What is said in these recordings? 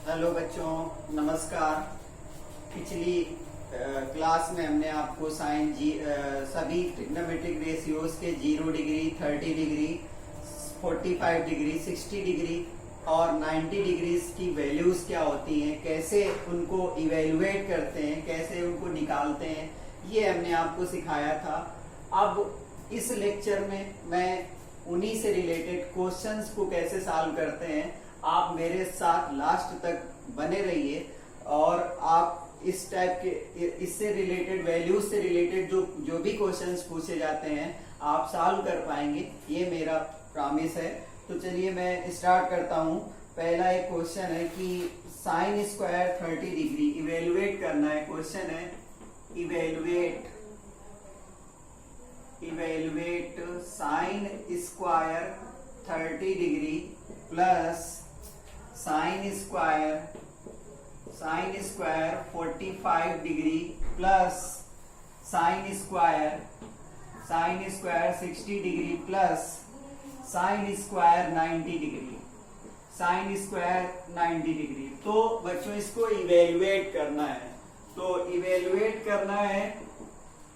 Hello बच्चों, नमस्कार। पिछली क्लास में हमने आपको साइन सभी ट्रिग्नोमेट्रिक रेशियोज के 0 डिग्री, 30 डिग्री, 45 डिग्री, 60 डिग्री और 90 डिग्रीज की वैल्यूज क्या होती हैं, कैसे उनको इवेलुएट करते हैं, कैसे उनको निकालते हैं, ये हमने आपको सिखाया था। अब इस लेक्चर में मैं उन्हीं से रिलेटेड क्वेश्चंस को कैसे सॉल्व करते हैं, आप मेरे साथ लास्ट तक बने रहिए और आप इस टाइप के इससे रिलेटेड वैल्यूज से रिलेटेड जो भी क्वेश्चंस पूछे जाते हैं आप सॉल्व कर पाएंगे, ये मेरा प्रॉमिस है। तो चलिए मैं स्टार्ट करता हूँ। पहला एक क्वेश्चन है कि साइन स्क्वायर 30 डिग्री इवेलुएट करना है। क्वेश्चन है evaluate sine square 30 degree plus sine square 45 degree plus sine square 60 degree plus sine square 90 degree. तो बच्चों इसको इवेलुएट करना है। तो इवेलुएट करना है,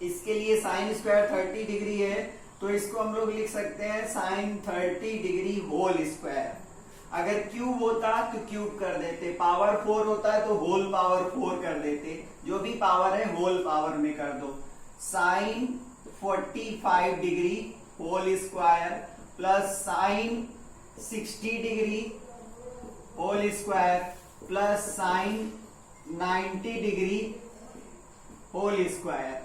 इसके लिए साइन स्क्वायर 30 डिग्री है तो इसको हम लोग लिख सकते हैं साइन 30 डिग्री होल स्क्वायर। अगर क्यूब होता तो क्यूब कर देते, पावर 4 होता है तो होल पावर 4 कर देते, जो भी पावर है होल पावर में कर दो। Sine 45 degree whole square plus sine 60 degree whole square plus sine 90 degree whole square.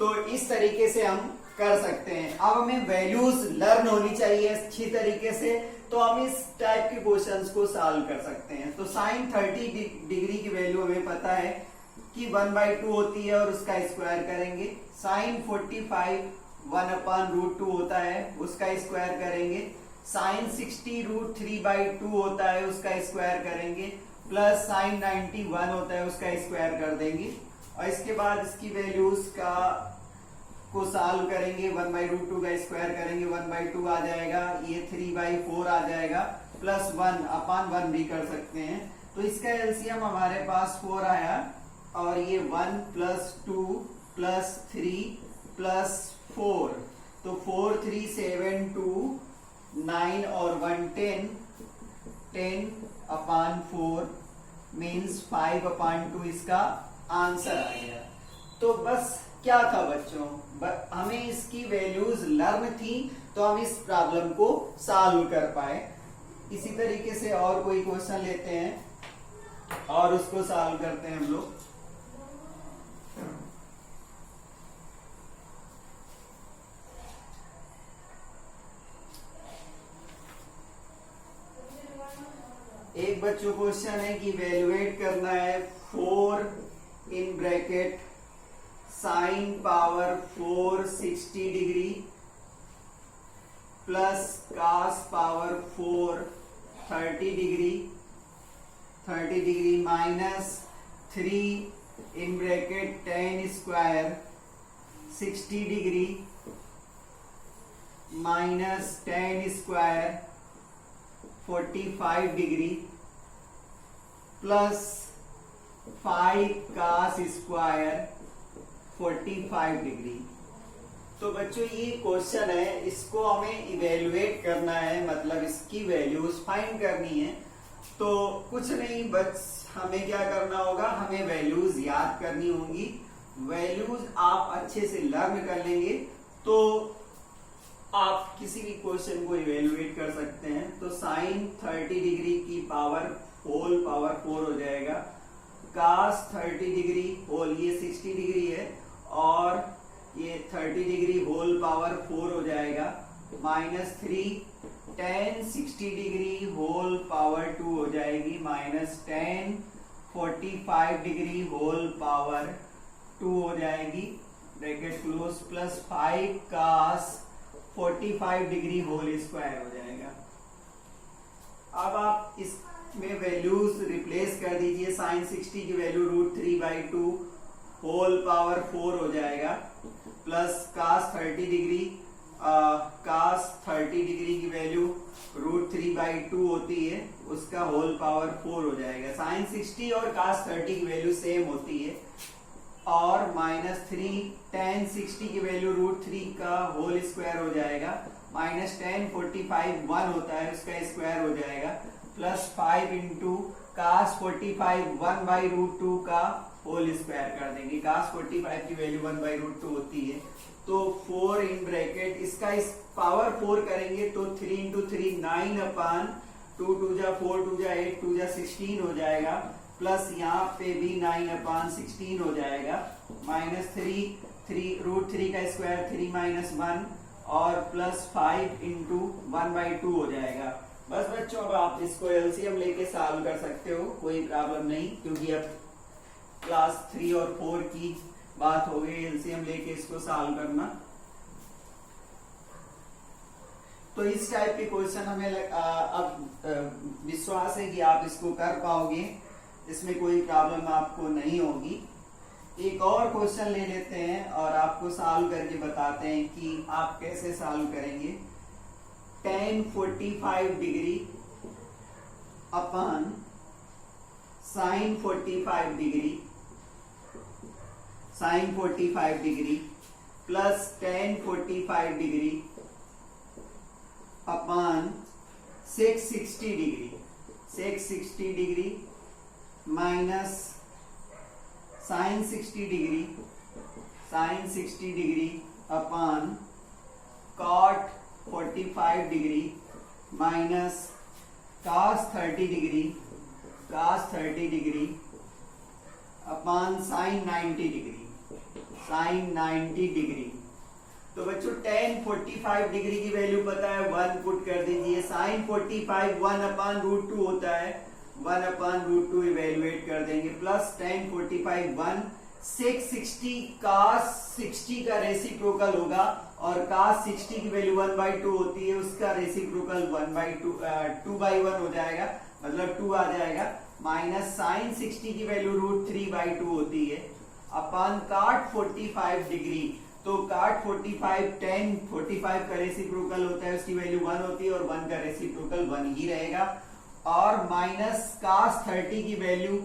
तो इस तरीके से हम कर सकते हैं। अब हमें वैल्यूज लर्न होनी चाहिए अच्छी तरीके से, तो हम इस टाइप के क्वेश्चंस को सॉल्व कर सकते हैं। तो साइन 30 डिग्री की वैल्यू हमें पता है कि 1/2 होती है और उसका स्क्वायर करेंगे। साइन 45 1/√2 होता है, उसका स्क्वायर करेंगे। साइन 60 √3/2 होता है, उसका स्क्वायर करेंगे। प्लस साइन 90 1 होता है, उसका स्क्वायर कर देंगे। और इसके बाद इसकी वैल्यूज को सॉल्व करेंगे। 1/√2 का स्क्वायर करेंगे, 1/2 आ जाएगा, ये 3/4 आ जाएगा, प्लस 1/1 भी कर सकते हैं। तो इसका एलसीएम हमारे पास 4 आया और ये 1 प्लस 2 प्लस 3 प्लस 4, तो 4 3 7 2 9 और 1 10/4 मीन्स 5/2 इसका आंसर आ गया। तो बस क्या था बच्चों, हमें इसकी वैल्यूज लर्न थी तो हम इस प्रॉब्लम को सॉल्व कर पाए। इसी तरीके से और कोई क्वेश्चन लेते हैं और उसको सॉल्व करते हैं हम लोग। एक बच्चों क्वेश्चन है कि इवेलुएट करना है 4 in bracket sine power 4 60 degree plus cos power 4 30 degree minus 3 in bracket 10 square 60 degree minus 10 square 45 degree plus 5 cos square 45 degree. तो बच्चों ये क्वेश्चन है, इसको हमें इवेलुएट करना है, मतलब इसकी वैल्यूज फाइंड करनी है। तो कुछ नहीं, बस हमें क्या करना होगा, हमें वैल्यूज याद करनी होंगी। वैल्यूज आप अच्छे से लर्न कर लेंगे तो आप किसी भी क्वेश्चन को इवेलुएट कर सकते हैं। तो साइन 30 डिग्री की पावर होल पावर 4 हो जाएगा, कास 30 डिग्री होल, ये 60 डिग्री है और ये 30 डिग्री होल पावर 4 हो जाएगा, माइनस 3 10 60 डिग्री होल पावर 2 हो जाएगी, माइनस 10 45 डिग्री होल पावर 2 हो जाएगी, ब्रैकेट क्लोज, प्लस 5 कास 45 डिग्री होल स्क्वायर हो जाएगा। अब आप इसमें वैल्यूज रिप्लेस कर दीजिए। साइन 60 की वैल्यू √3/2 होल पावर 4 हो जाएगा, plus cos 30 degree cos 30 degree की वैल्यू √3/2 होती है, उसका होल पावर 4 हो जाएगा। sin 60 और cos 30 की वैल्यू सेम होती है, और -3 tan 60 की वैल्यू √3 का होल स्क्वायर हो जाएगा, -10 45 1 होता है, उसका स्क्वायर हो जाएगा, +5 इंटू cos 45 1/√2 का होल स्क्वायर कर देंगे। cos 45 की वैल्यू 1/√2 होती है, तो 4 इन ब्रैकेट, इसका इस पावर 4 करेंगे तो 3 इंटू 3 9/2, 2 जा 4, 2 जा 8, 2 जा 16 हो जाएगा, प्लस यहाँ पे भी 9/16 हो जाएगा, -3 का स्क्वायर 3 -1 और +5 इंटू 1/2 हो जाएगा। बस बच्चों, अब आप इसको एलसीएम लेके सॉल्व कर सकते हो, कोई प्रॉब्लम नहीं, क्योंकि अब क्लास 3 और 4 की बात हो गई, एलसीएम लेके इसको सॉल्व करना। तो इस टाइप के क्वेश्चन हमें अब विश्वास है कि आप इसको कर पाओगे, इसमें कोई प्रॉब्लम आपको नहीं होगी। एक और क्वेश्चन ले लेते हैं और आपको सॉल्व करके बताते हैं कि आप कैसे सॉल्व करेंगे। tan 45 डिग्री अपन sin 45 degree, sin 45 degree plus tan 45 degree अपन sec 60 degree, sec 60 degree minus sin 60 degree, sin 60 degree अपन cot 45 degree minus cos 30 degree, cos 30 degree अपन sin 90 डिग्री, sin 90 डिग्री। तो बच्चों tan 45 डिग्री की value पता है, 1 put कर दीजिए, sin 45 1/√2 होता है, 1/√2 इवेल्युएट कर देंगे, प्लस tan 45 1 sec 60 cos 60 का रेसिप्रोकल होगा, और cos 60 की वैल्यू 1/2 होती है, उसका रेसिप्रोकल 2/1 हो जाएगा, मतलब 2 आ जाएगा, माइनस sin 60 की वैल्यू √3/2 होती है, अपन cot 45 डिग्री, तो cot 45 tan 45 का रेसिप्रोकल होता है, उसकी वैल्यू 1 होती है, और 1 का रेसिप्रोकल 1 ही रहेगा, और माइनस cos 30 की वैल्यू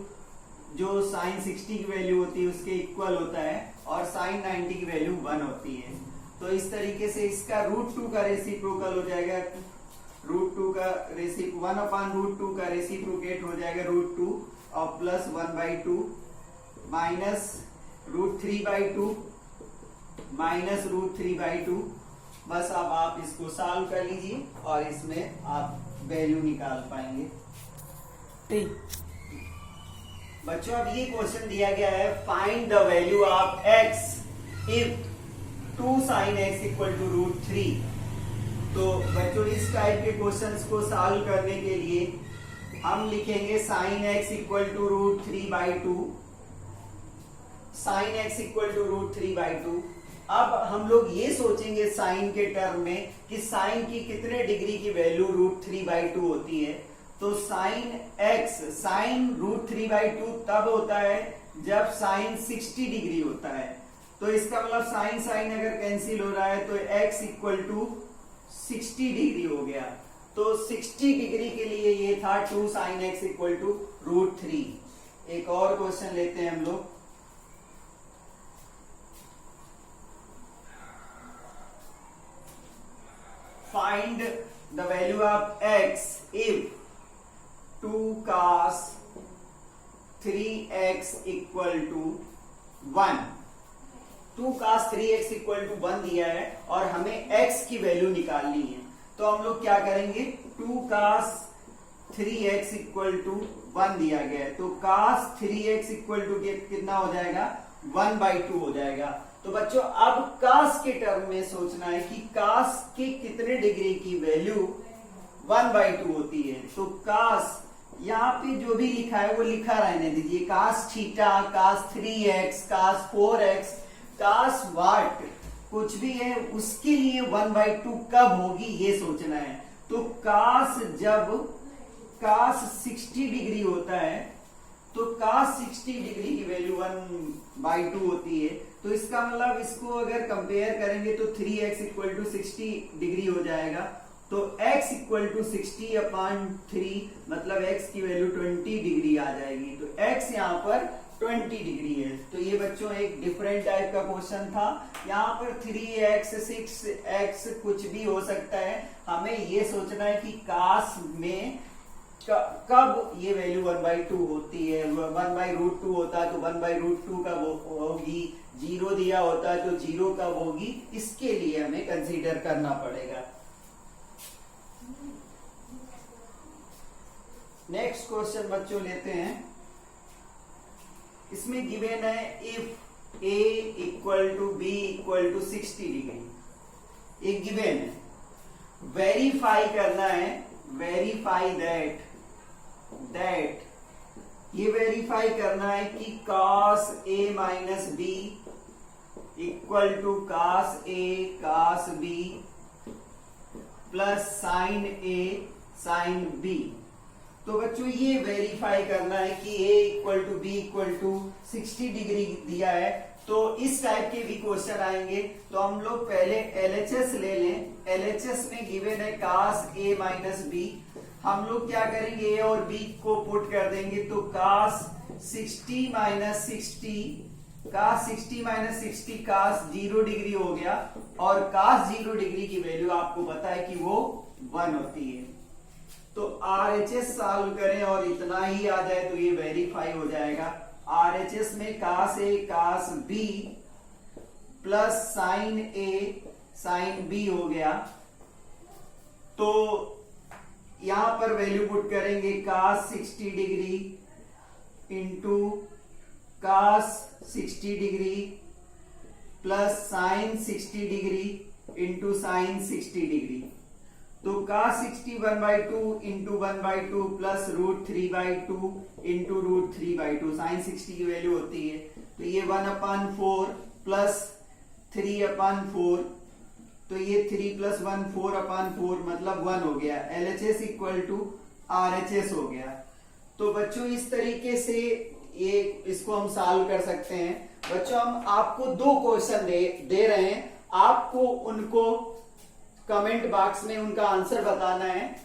जो sin 60 की वैल्यू होती है उसके इक्वल होता है, और sin 90 की वैल्यू 1 होती है। तो इस तरीके से इसका √2 का रेसिप्रोकल हो जाएगा, √2 का 1/√2 का रेसिप्रोकेट हो जाएगा √2 और प्लस 1/2 माइनस √3/2 माइनस √3/2। बस अब आप इसको सॉल्व कर लीजिए और इसमें आप वैल्यू निकाल पाएंगे। ठीक बच्चों, अब ये क्वेश्चन दिया गया है, find the value of x if 2 sin x equal to √3। तो बच्चों, इस टाइप के क्वेश्चंस को सॉल्व करने के लिए हम लिखेंगे sin x equal to √3/2, sin x equal to √3/2। अब हम लोग ये सोचेंगे साइन के टर्म में कि साइन की कितने डिग्री की वैल्यू √3/2 होती है। तो साइन x, साइन √3/2 तब होता है जब साइन 60 डिग्री होता है। तो इसका मतलब साइन साइन अगर कैंसिल हो रहा है तो x इक्वल टू 60 डिग्री हो गया। तो 60 डिग्री के लिए ये था 2 sin x इक्वल टू √3। एक और क्वेश्चन लेते हैं हम लोग। Find the value of x if 2 cos 3x equal to 1। 2 cos 3x equal to 1 दिया है और हमें x की वैल्यू निकालनी है। तो हम लोग क्या करेंगे, 2 cos 3x equal to 1 दिया गया है, तो cos 3x equal to कितना हो जाएगा, 1/2 हो जाएगा। तो बच्चों, अब cos के टर्म में सोचना है कि cos के कितने डिग्री की वैल्यू 1/2 होती है। तो cos यहाँ पे जो भी लिखा है वो लिखा रहने दीजिए, cos theta, cos 3x, cos 4x, cos वाट कुछ भी है उसके लिए 1/2 कब होगी ये सोचना है। तो cos जब cos 60 डिग्री होता है तो cos 60 डिग्री की वैल्यू 1/2 होती है। तो इसका मतलब इसको अगर कंपेयर करेंगे तो 3x इक्वल टू 60 डिग्री हो जाएगा। तो x इक्वल टू 60/3 मतलब x की वैल्यू 20 डिग्री आ जाएगी। तो x यहाँ पर 20 डिग्री है। तो ये बच्चों एक डिफरेंट टाइप का क्वेश्चन था। यहाँ पर 3x 6x कुछ भी हो सकता है। हमें ये सोचना है कि काश में कब ये वैल्यू 1/2 होती है। 1/√2 होता है तो 1/√2 कब होगी, 0 दिया होता है तो 0 कब होगी, इसके लिए हमें कंसीडर करना पड़ेगा। नेक्स्ट क्वेश्चन बच्चों लेते हैं। इसमें गिवन है if a equal to b equal to 60 degree. एक गिवन है, वेरीफाई करना है, वेरीफाई दैट ये वेरीफाई करना है कि cos a minus b equal to cos a cos b plus sin a sin b। तो बच्चों ये वेरीफाई करना है कि a equal to b equal to 60 degree दिया है। तो इस टाइप के भी क्वेश्चन आएंगे। तो हम लोग पहले LHS ले लें। LHS में गिवन है cos a माइनस b। हम लोग क्या करेंगे, a और b को पुट कर देंगे। तो cos 60 माइनस 60 cos 0 डिग्री हो गया। और cos 0 डिग्री की वैल्यू आपको पता है कि वो 1 होती है। तो RHS सॉल्व करें और इतना ही आ जाए तो ये वेरीफाई हो जाएगा। RHS में cos a cos b plus sin a sin b हो गया। तो यहां पर वैल्यू पुट करेंगे cos 60 degree into cos 60 degree plus sin 60 degree into sin 60 degree. तो cos 60 1/2 into 1/2 plus √3/2 into √3/2 sin 60 की वैल्यू होती है। तो ये 1/4 प्लस 3/4। तो ये 3 प्लस 1 4/4 मतलब 1 हो गया। LHS इक्वल टू RHS हो गया। तो बच्चों इस तरीके से ये इसको हम सॉल्व कर सकते हैं। बच्चों हम आपको 2 क्वेश्चन दे रहे हैं, आपको उनको कमेंट बॉक्स में उनका आंसर बताना है।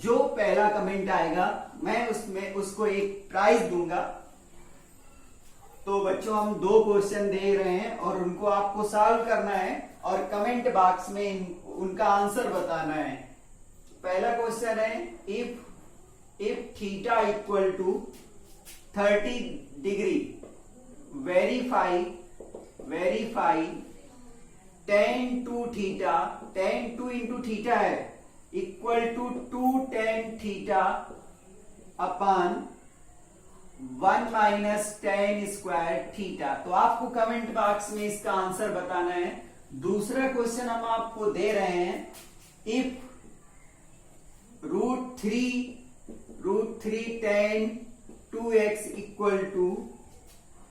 जो पहला कमेंट आएगा मैं उसमें उसको एक प्राइज दूंगा। तो बच्चों हम 2 क्वेश्चन दे रहे हैं और उनको आपको सॉल्व करना है और कमेंट बॉक्स में उनका आंसर बताना है। पहला क्वेश्चन है if theta equal to 30 degree verify tan two theta, tan 2 into theta है इक्वल टू 2 tan थीटा अपन 1 माइनस tan स्क्वायर थीटा। तो आपको कमेंट बॉक्स में इसका आंसर बताना है। दूसरा क्वेश्चन हम आपको दे रहे हैं if √3 tan 2x equal to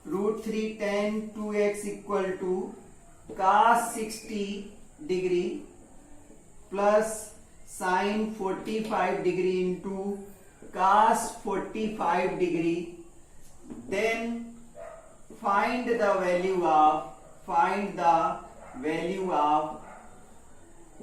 √3 tan 2x equal to cos 60 degree plus sin 45 degree into cos 45 degree. Then find the value of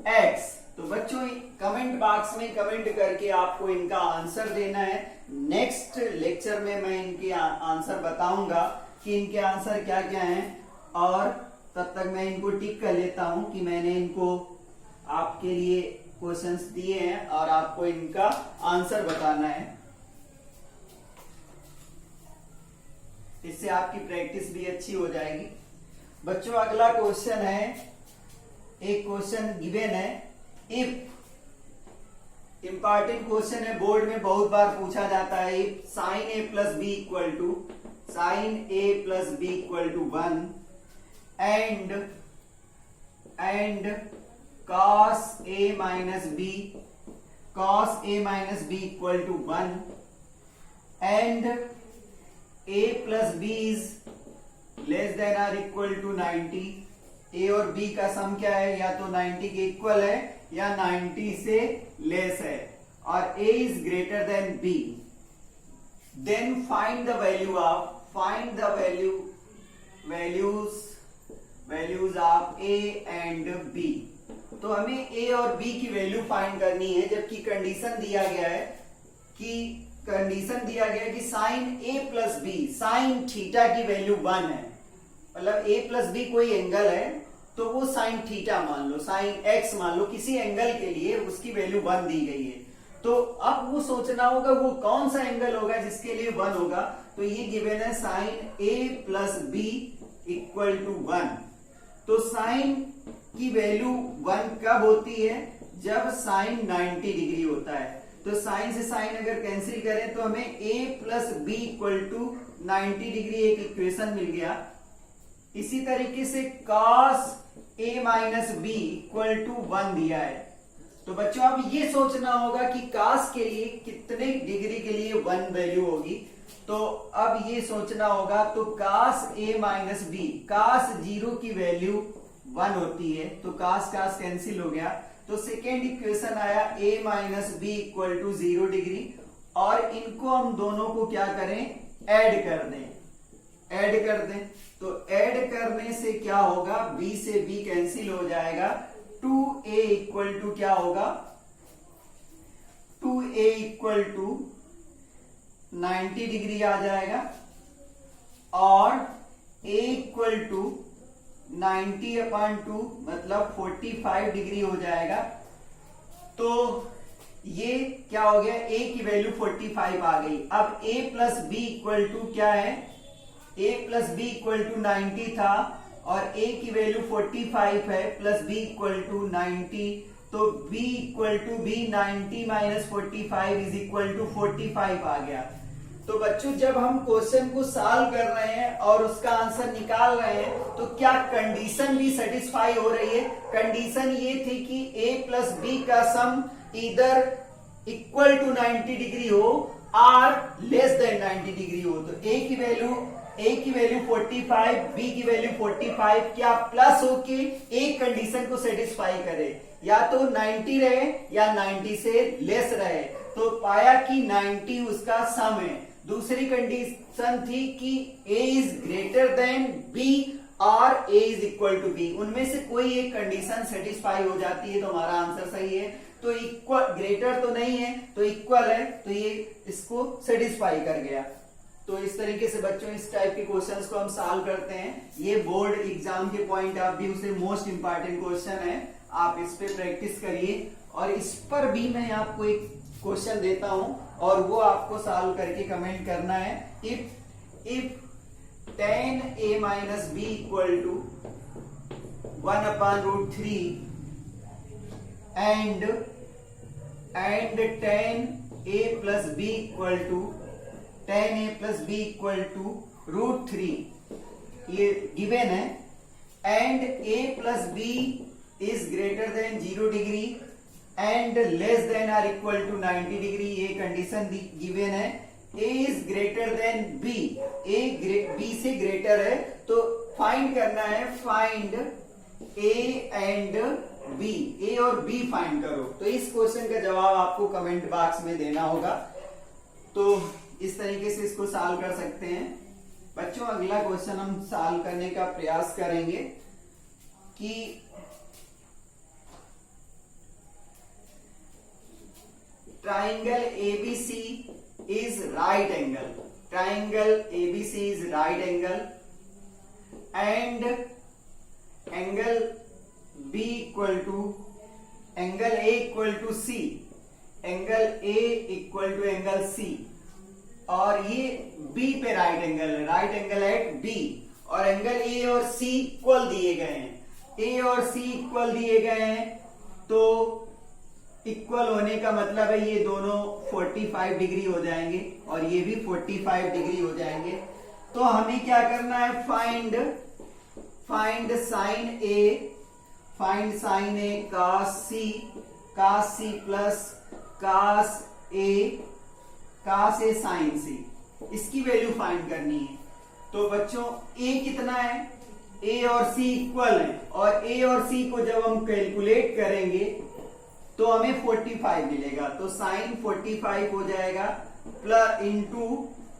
x। तो बच्चों कमेंट बॉक्स में कमेंट करके आपको इनका आंसर देना है। नेक्स्ट लेक्चर में मैं इनके आंसर बताऊंगा कि इनके आंसर क्या क्या हैं। और तब तक मैं इनको टिक कर लेता हूं कि मैंने इनको आपके लिए क्वेश्चंस दिए हैं और आपको इनका आंसर बताना है। इससे आपकी प्रैक्टिस भी अच्छी हो जाएगी। बच्चों अगला क्वेश्चन है, एक क्वेश्चन गिवन है इफ, इंपॉर्टेंट क्वेश्चन है, बोर्ड में बहुत बार पूछा जाता है। If sin a plus b equal to 1 and cos a minus b equal to 1 and a plus b is less than or equal to 90। a और b का सम क्या है, या तो 90 के इक्वल है या 90 से लेस है और a is greater than b। then find the value values of a and b। तो हमें a और b की वैल्यू फाइंड करनी है, जबकि कंडीशन दिया गया है कि sine a plus B, sine theta की वैल्यू 1 है, मतलब a प्लस बी कोई एंगल है तो वो साइन थीटा मान लो, साइन x मान लो, किसी एंगल के लिए उसकी वैल्यू 1 दी गई है। तो अब वो सोचना होगा वो कौन सा एंगल होगा जिसके लिए 1 होगा। तो ये गिवन है sine a plus B equal to 1। तो साइन की वैल्यू 1 कब होती है? जब साइन 90 डिग्री होता है। तो साइन से साइन अगर कैंसिल करें तो हमें a plus B equal to 90 degree एक इक्वेशन मिल गया। इसी तरीके से cos a minus B equal to 1 दिया है। तो बच्चों अब ये सोचना होगा कि cos के लिए कितने डिग्री के लिए 1 वैल्यू होगी। तो अब ये सोचना होगा, तो cos a minus B, cos 0 की वैल्यू 1 होती है, तो cos कैंसिल हो गया। तो सेकेंड इक्वेशन आया a minus B equal to 0 degree, और इनको हम दोनों को क्या करें? ऐड कर दें। तो ऐड करने से क्या होगा? b से b कैंसिल हो जाएगा, 2a इक्वल टू क्या होगा? 2a इक्वल टू 90 डिग्री आ जाएगा, और a इक्वल टू 90/2 मतलब 45 डिग्री हो जाएगा। तो ये क्या हो गया? a की वैल्यू 45 आ गई। अब a plus B equal to क्या है? a plus B equal to 90 था, और a की वैल्यू 45 है, प्लस b इक्वल टू 90। तो b equal to b 90 minus 45 is equal to 45 आ गया। तो बच्चों जब हम क्वेश्चन को सॉल्व कर रहे हैं और उसका आंसर निकाल रहे हैं, तो क्या कंडीशन भी सेटिस्फाई हो रही है? कंडीशन ये थी कि a प्लस बी का सम इधर इक्वल टू 90 डिग्री हो और लेस देन 90 डिग्री हो। तो a की वैल्यू 45, b की वैल्यू 45 क्या प्लस हो के एक कंडीशन को सेटिस्फाई करे, या तो 90 रहे या 90 से लेस रहे। तो पाया कि 90 उसका सम है। दूसरी कंडीशन थी कि a is greater than b और a is equal to b। उनमें से कोई एक कंडीशन सेटिस्फाई हो जाती है तो हमारा आंसर सही है। तो इक्वल, ग्रेटर तो नहीं है तो इक्वल है, तो ये इसको सेटिस्फाई कर गया। तो इस तरीके से बच्चों इस टाइप के क्वेश्चंस को हम सॉल्व करते हैं। ये बोर्ड एग्जाम के पॉइंट ऑफ व्यू से मोस्ट इंपॉर्टेंट क्वेश्चन है, आप इस पे प्रैक्टिस करिए। और इस पर भी मैं आपको एक क्वेश्चन देता हूं और वो आपको सॉल्व करके कमेंट करना है। If tan a minus B equal to 1/√3 and tan a plus B equal to tan a plus B equal to √3, ये गिवन है, and a plus B is greater than 0 degree and less than or equal to 90 degree, ये condition given है। a is greater than b, b से greater है, तो find करना है, find a and b, a और b find करो। तो इस क्वेश्चन का जवाब आपको कमेंट बॉक्स में देना होगा। तो इस तरीके से इसको सॉल्व कर सकते हैं। बच्चों अगला क्वेश्चन हम सॉल्व करने का प्रयास करेंगे कि triangle ABC is right angle, triangle ABC is right angle and angle B equal to angle A equal to C, angle A equal to angle C, और ये B पे राइट एंगल है, राइट एंगल एट B, और angle A और C equal दिए गए हैं, A और C इक्वल दिए गए हैं। तो इक्वल होने का मतलब है ये दोनों 45 डिग्री हो जाएंगे और ये भी 45 डिग्री हो जाएंगे। तो हमें क्या करना है, find sine A cos C plus cos A sine C, इसकी वैल्यू फाइंड करनी है। तो बच्चों A कितना है, A और C इक्वल है, और A और C को जब हम कैलकुलेट करेंगे तो हमें 45 मिलेगा। तो साइन 45 हो जाएगा प्लस इंटू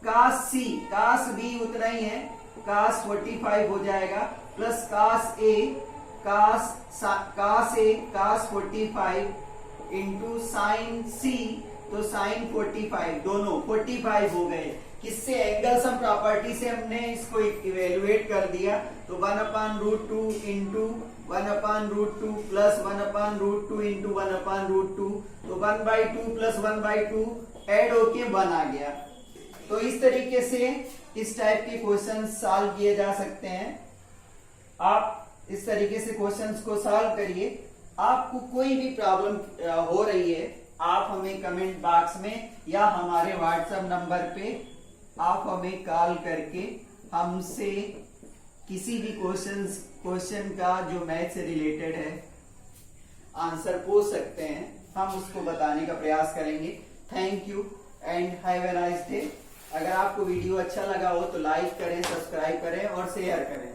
कास सी, कास बी उतना ही है, कास 45 हो जाएगा, प्लस कास ए, कास ए कास 45 इंटू साइन सी, तो साइन 45, दोनों 45 हो गए। किससे? एंगल सम प्रॉपर्टी से हमने इसको इवेलुएट कर दिया। तो 1/√2 इंटू 1/√2 प्लस 1/√2 इंटू 1/√2, तो 1/2 प्लस 1/2 ऐड होके 1 आ गया। तो इस तरीके से इस टाइप के क्वेश्चन सॉल्व किए जा सकते हैं। आप इस तरीके से क्वेश्चंस को सॉल्व करिए। आपको कोई भी प्रॉब्लम हो रही है, आप हमें कमेंट बॉक्स में या हमारे व्हाट्सएप नंबर पे आप हमें कॉल करके हमसे किसी भी क्वेश्चन का जो मैथ से रिलेटेड है आंसर पूछ सकते हैं, हम उसको बताने का प्रयास करेंगे। Thank you and have a nice day. अगर आपको वीडियो अच्छा लगा हो तो लाइक करें, सब्सक्राइब करें और शेयर करें।